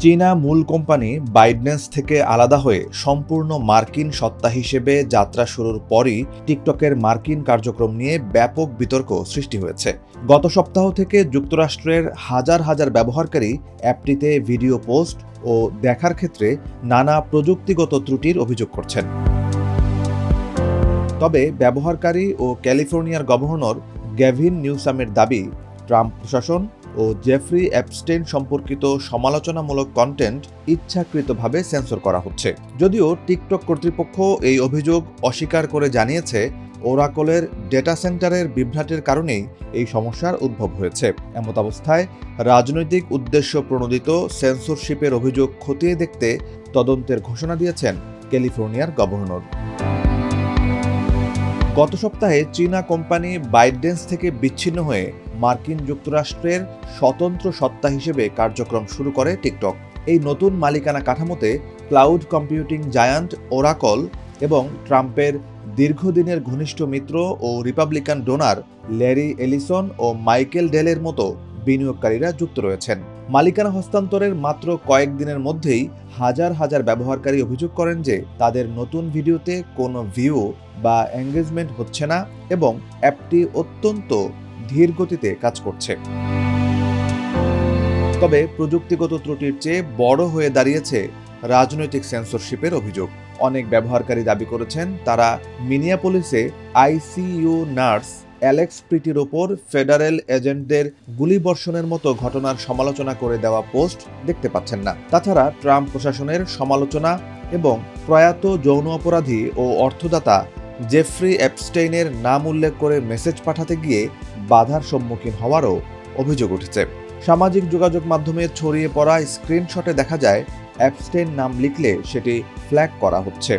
চীনা মূল কোম্পানি বাইডনেস থেকে আলাদা হয়ে সম্পূর্ণ মার্কিন সত্তা হিসেবে যাত্রা শুরুর পরই টিকটকের মার্কিন কার্যক্রম নিয়ে ব্যাপক বিতর্ক সৃষ্টি হয়েছে। গত সপ্তাহ থেকে যুক্তরাষ্ট্রের হাজার হাজার ব্যবহারকারী অ্যাপটিতে ভিডিও পোস্ট ও দেখার ক্ষেত্রে নানা প্রযুক্তিগত ত্রুটির অভিযোগ করছেন। তবে ব্যবহারকারী ও ক্যালিফোর্নিয়ার গভর্নর গ্যাভিন নিউসামের দাবি, ট্রাম্প প্রশাসন ও জেফ্রি অ্যাপস্টেইন সম্পর্কিত সমালোচনামূলক কন্টেন্ট ইচ্ছাকৃতভাবে সেন্সর করা হচ্ছে। যদিও টিকটক কর্তৃপক্ষ এই অভিযোগ অস্বীকার করে জানিয়েছে, ওরাকলের ডেটা সেন্টারের বিভ্রাটের কারণেই এই সমস্যার উদ্ভব হয়েছে। এমতাবস্থায় রাজনৈতিক উদ্দেশ্য প্রণোদিত সেন্সরশিপের অভিযোগ খতিয়ে দেখতে তদন্তের ঘোষণা দিয়েছেন ক্যালিফোর্নিয়ার গভর্নর। গত সপ্তাহে চীনা কোম্পানি বাইডনেস থেকে বিচ্ছিন্ন হয়ে মার্কিন যুক্তরাষ্ট্রের স্বতন্ত্র সত্তা হিসেবে কার্যক্রম শুরু করে টিকটক। এই নতুন মালিকানা কাঠামোতে ক্লাউড কম্পিউটিং জায়ান্ট ওরাকল এবং ট্রাম্পের দীর্ঘদিনের ঘনিষ্ঠ মিত্র ও রিপাবলিকান ডোনার ল্যারি এলিসন ও মাইকেল ডেলের মতো বিনিয়োগকারীরা যুক্ত রয়েছেন। মালিকানা হস্তান্তরের মাত্র কয়েকদিনের মধ্যেই হাজার হাজার ব্যবহারকারী অভিযোগ করেন যে তাদের নতুন ভিডিওতে কোনো ভিউ বা এঙ্গেজমেন্ট হচ্ছে না এবং অ্যাপটি অত্যন্ত ধীর গতিতে কাজ করছে। তবে প্রযুক্তিগত ত্রুটির চেয়ে বড় হয়ে দাঁড়িয়েছে রাজনৈতিক সেন্সরশিপের অভিযোগ। অনেক ব্যবহারকারী দাবি করেছেন তারা মিনিয়াপোলিসে আইসিইউ নার্স অ্যালেক্স প্রিটির ওপর ফেডারেল এজেন্টদের গুলিবর্ষণের মতো ঘটনার সমালোচনা করে দেওয়া পোস্ট দেখতে পাচ্ছেন না। তাছাড়া ট্রাম্প প্রশাসনের সমালোচনা এবং প্রয়াত যৌন অপরাধী ও অর্থদাতা জেফ্রি অ্যাপস্টেইনের নাম উল্লেখ করে মেসেজ পাঠাতে গিয়ে বাধার সম্মুখীন হওয়ারও অভিযোগ উঠেছে। সামাজিক যোগাযোগ মাধ্যমে ছড়িয়ে পড়া স্ক্রিনশটে দেখা যায় অ্যাপস্টেইন নাম লিখলে সেটি ফ্ল্যাগ করা হচ্ছে।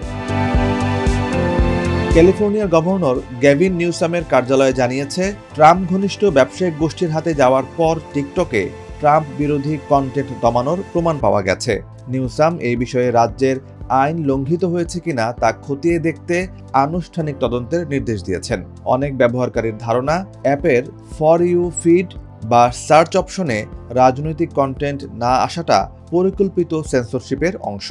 ক্যালিফোর্নিয়ার গভর্নর গ্যাভিন নিউসামের কার্যালয় জানিয়েছে, ট্রাম্প ঘনিষ্ঠ ব্যবসায়িক গোষ্ঠীর হাতে যাওয়ার পর টিকটকে ট্রাম্প বিরোধী কন্টেন্ট দমানোর প্রমাণ পাওয়া গেছে। নিউসাম এই বিষয়ে রাজ্যের আইন লঙ্ঘিত হয়েছে কিনা তা খতিয়ে দেখতে আনুষ্ঠানিক তদন্তের নির্দেশ দিয়েছেন। অনেক ব্যবহারকারীর ধারণা, অ্যাপের ফর ইউ ফিড বা সার্চ অপশনে রাজনৈতিক কন্টেন্ট না আসাটা পরিকল্পিত সেন্সরশিপের অংশ।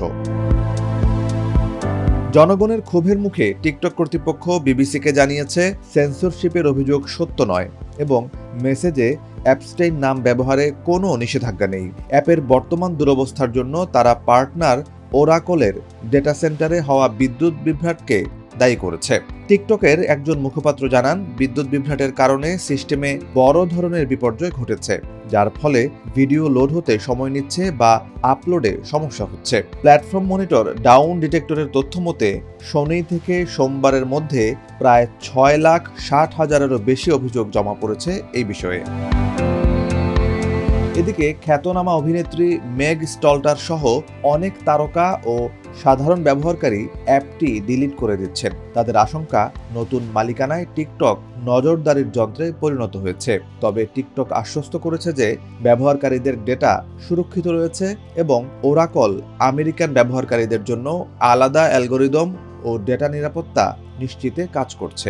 জনগণের ক্ষোভের মুখে টিকটক কর্তৃপক্ষ বিবিসিকে জানিয়েছে, সেন্সরশিপের অভিযোগ সত্য নয় এবং মেসেজে অ্যাপস্টেইন নাম ব্যবহারে কোনো নিষেধাজ্ঞা নেই। অ্যাপের বর্তমান দুরবস্থার জন্য তারা পার্টনার ওরাকলের ডেটা সেন্টারে হওয়া বিদ্যুৎ বিভ্রাটকে দায়ী করেছে। টিকটকের একজন মুখপাত্র জানান, বিদ্যুৎ বিভ্রাটের কারণে সিস্টেমে বড় ধরনের বিপর্যয় ঘটেছে, যার ফলে ভিডিও লোড হতে সময় নিচ্ছে বা আপলোডে সমস্যা হচ্ছে। প্ল্যাটফর্ম মনিটর ডাউন ডিটেক্টরের তথ্য মতে শনি থেকে সোমবারের মধ্যে প্রায় 6,60,000-এরও বেশি অভিযোগ জমা পড়েছে এই বিষয়ে। এদিকে খ্যাতনামা অভিনেত্রী মেগ স্টলটার সহ অনেক তারকা ও সাধারণ ব্যবহারকারী অ্যাপটি ডিলিট করে দিচ্ছেন। তাদের আশঙ্কা, নতুন মালিকানায় টিকটক নজরদারির যন্ত্রে পরিণত হয়েছে। তবে টিকটক আশ্বস্ত করেছে যে ব্যবহারকারীদের ডেটা সুরক্ষিত রয়েছে এবং ওরাকল আমেরিকান ব্যবহারকারীদের জন্য আলাদা অ্যালগরিদম ও ডেটা নিরাপত্তা নিশ্চিতে কাজ করছে।